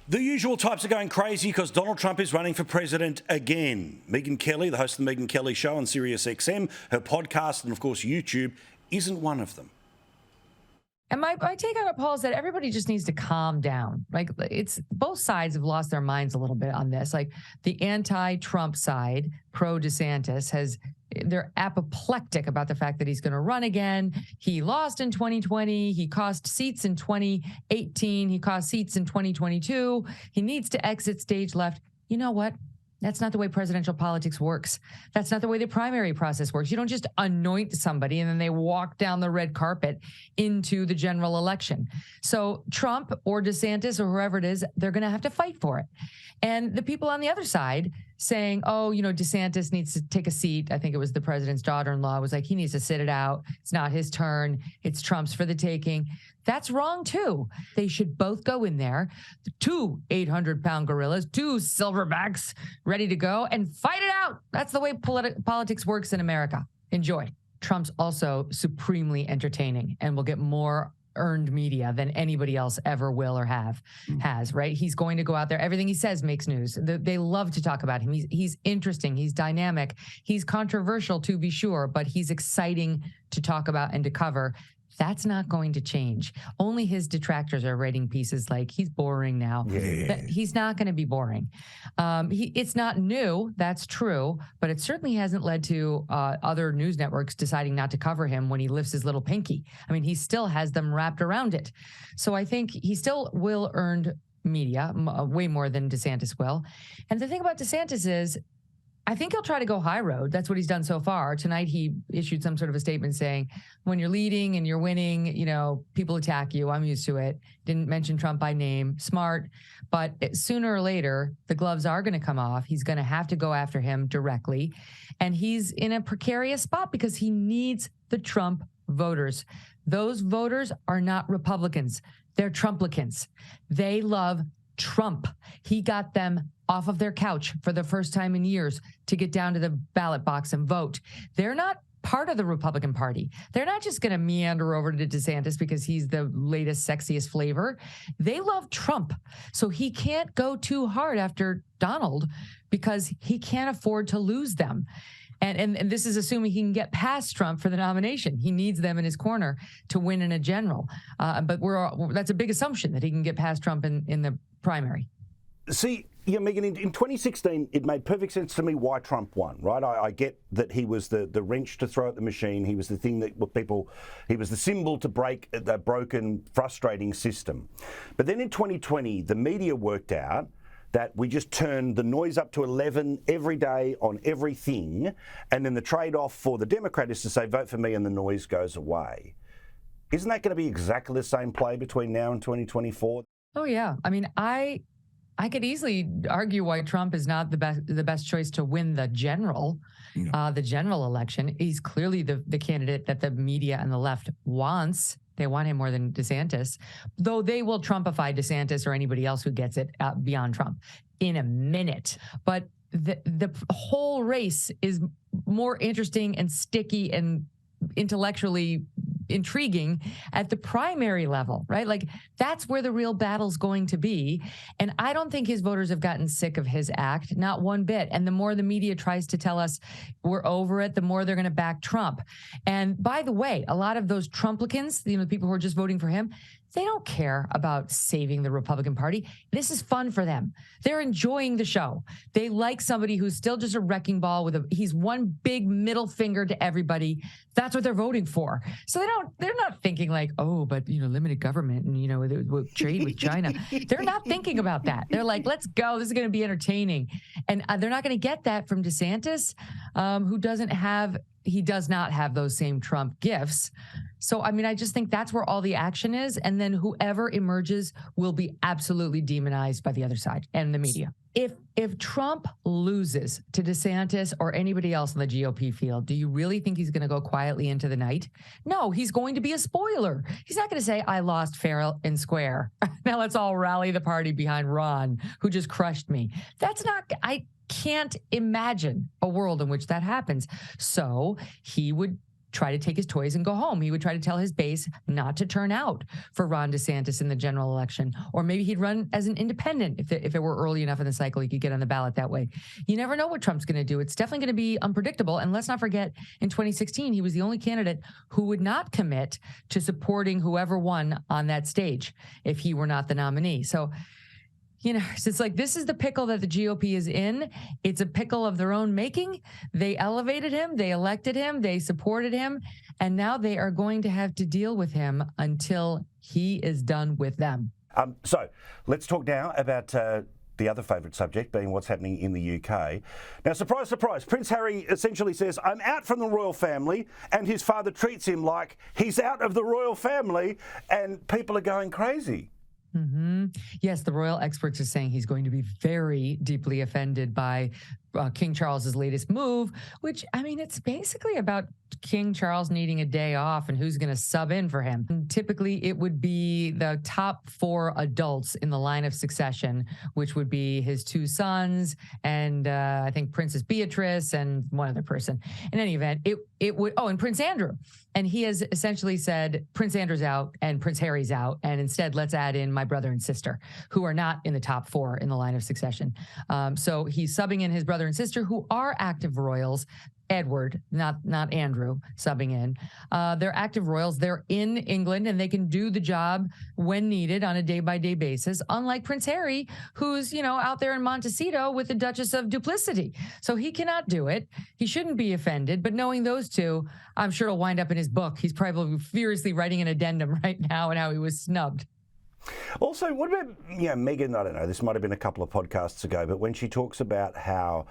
The usual types are going crazy because Donald Trump is running for president again. Megyn Kelly, the host of the Megyn Kelly Show on Sirius XM, her podcast and, of course, YouTube, isn't one of them. And my take on it, Paul, is that everybody just needs to calm down. Like, it's both sides have lost their minds a little bit on this. Like, the anti-Trump side, pro-DeSantis, they're apoplectic about the fact that he's going to run again. He lost in 2020. He cost seats in 2018. He cost seats in 2022. He needs to exit stage left. You know what? That's not the way presidential politics works. That's not the way the primary process works. You don't just anoint somebody and then they walk down the red carpet into the general election. So Trump or DeSantis or whoever it is, they're going to have to fight for it. And the people on the other side saying, oh, you know, DeSantis needs to take a seat. I think it was the president's daughter-in-law was like, he needs to sit it out. It's not his turn. It's Trump's for the taking. That's wrong, too. They should both go in there, two 800-pound gorillas, two silverbacks ready to go and fight it out. That's the way politics works in America. Enjoy. Trump's also supremely entertaining and will get more earned media than anybody else ever will or has, right? He's going to go out there. Everything he says makes news. They love to talk about him. He's interesting. He's dynamic. He's controversial, to be sure, but he's exciting to talk about and to cover. That's not going to change. Only his detractors are writing pieces like, he's boring now. Yeah. He's not going to be boring. It's not new, that's true, but it certainly hasn't led to other news networks deciding not to cover him when he lifts his little pinky. I mean, he still has them wrapped around it. So I think he still will earn media, way more than DeSantis will. And the thing about DeSantis is, I think he'll try to go high road. That's what he's done so far. Tonight, he issued some sort of a statement saying, when you're leading and you're winning, you know, people attack you. I'm used to it. Didn't mention Trump by name. Smart. But sooner or later, the gloves are going to come off. He's going to have to go after him directly. And he's in a precarious spot because he needs the Trump voters. Those voters are not Republicans. They're Trumplicans. They love Trump. He got them off of their couch for the first time in years to get down to the ballot box and vote. They're not part of the Republican Party. They're not just going to meander over to DeSantis because he's the latest, sexiest flavor. They love Trump. So he can't go too hard after Donald because he can't afford to lose them. And this is assuming he can get past Trump for the nomination. He needs them in his corner to win in a general. But that's a big assumption that he can get past Trump in the primary. See, yeah, Megyn, in 2016, it made perfect sense to me why Trump won, right? I get that he was the wrench to throw at the machine. He was the thing that he was the symbol to break the broken, frustrating system. But then in 2020, the media worked out that we just turn the noise up to 11 every day on everything, and then the trade-off for the Democrat is to say, vote for me, and the noise goes away. Isn't that going to be exactly the same play between now and 2024? Oh, yeah. I mean, I could easily argue why Trump is not the best choice to win the general election. He's clearly the candidate that the media and the left wants. They want him more than DeSantis, though they will Trumpify DeSantis or anybody else who gets it beyond Trump in a minute. But the whole race is more interesting and sticky and intellectually intriguing at the primary level, right? Like, that's where the real battle's going to be. And I don't think his voters have gotten sick of his act, not one bit. And the more the media tries to tell us we're over it, the more they're going to back Trump. And by the way, a lot of those Trumplicans, you know, the people who are just voting for him, they don't care about saving the Republican Party. This is fun for them. They're enjoying the show. They like somebody who's still just a wrecking ball he's one big middle finger to everybody. That's what they're voting for. So they're not thinking like, oh, but, you know, limited government and, you know, we'll trade with China. They're not thinking about that. They're like, let's go. This is going to be entertaining. And they're not going to get that from DeSantis, who does not have those same Trump gifts. So, I mean, I just think that's where all the action is. And then whoever emerges will be absolutely demonized by the other side and the media. If Trump loses to DeSantis or anybody else in the GOP field, do you really think he's going to go quietly into the night? No, he's going to be a spoiler. He's not going to say, I lost fair and square. Now let's all rally the party behind Ron, who just crushed me. I can't imagine a world in which that happens. So he would try to take his toys and go home. He would try to tell his base not to turn out for Ron DeSantis in the general election. Or maybe he'd run as an independent if it were early enough in the cycle, he could get on the ballot that way. You never know what Trump's going to do. It's definitely going to be unpredictable. And let's not forget, in 2016, he was the only candidate who would not commit to supporting whoever won on that stage if he were not the nominee. So, it's like, this is the pickle that the GOP is in. It's a pickle of their own making. They elevated him, they elected him, they supported him, and now they are going to have to deal with him until he is done with them. So let's talk now about the other favourite subject, being what's happening in the UK. Now, surprise, surprise, Prince Harry essentially says, I'm out from the royal family, and his father treats him like he's out of the royal family, and people are going crazy. Mm-hmm. Yes, the royal experts are saying he's going to be very deeply offended by King Charles's latest move, which, it's basically about King Charles needing a day off and who's going to sub in for him. And typically, it would be the top 4 adults in the line of succession, which would be his 2 sons and I think Princess Beatrice and one other person. In any event, it would, and Prince Andrew. And he has essentially said, Prince Andrew's out and Prince Harry's out, and instead let's add in my brother and sister, who are not in the top 4 in the line of succession. So he's subbing in his brother and sister, who are active royals. Edward, not Andrew, subbing in. They're active royals. They're in England, and they can do the job when needed on a day-by-day basis, unlike Prince Harry, who's, out there in Montecito with the Duchess of Duplicity. So he cannot do it. He shouldn't be offended, but knowing those two, I'm sure it'll wind up in his book. He's probably furiously writing an addendum right now on how he was snubbed. Also, what about Meghan? I don't know. This might have been a couple of podcasts ago, but when she talks about how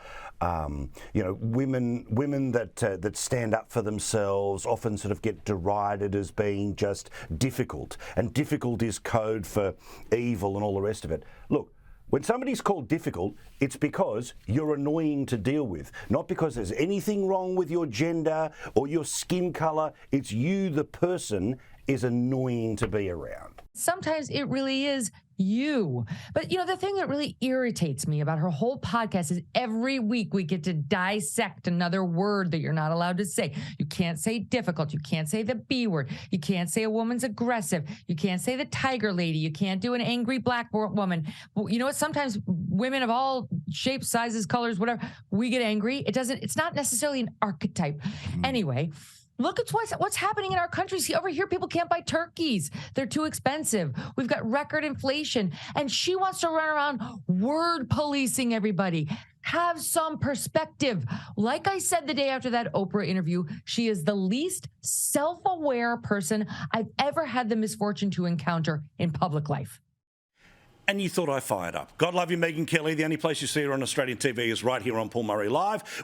women that stand up for themselves often sort of get derided as being just difficult, and difficult is code for evil and all the rest of it. Look, when somebody's called difficult, it's because you're annoying to deal with, not because there's anything wrong with your gender or your skin colour. It's you, the person, is annoying to be around. Sometimes it really is you. But, the thing that really irritates me about her whole podcast is every week we get to dissect another word that you're not allowed to say. You can't say difficult. You can't say the B word. You can't say a woman's aggressive. You can't say the tiger lady. You can't do an angry black woman. Well, you know what? Sometimes women of all shapes, sizes, colors, whatever, we get angry. It's not necessarily an archetype. Anyway, look at what's happening in our countries. Over here, people can't buy turkeys. They're too expensive. We've got record inflation. And she wants to run around word policing everybody. Have some perspective. Like I said the day after that Oprah interview, she is the least self-aware person I've ever had the misfortune to encounter in public life. And you thought I fired up. God love you, Megyn Kelly. The only place you see her on Australian TV is right here on Paul Murray Live.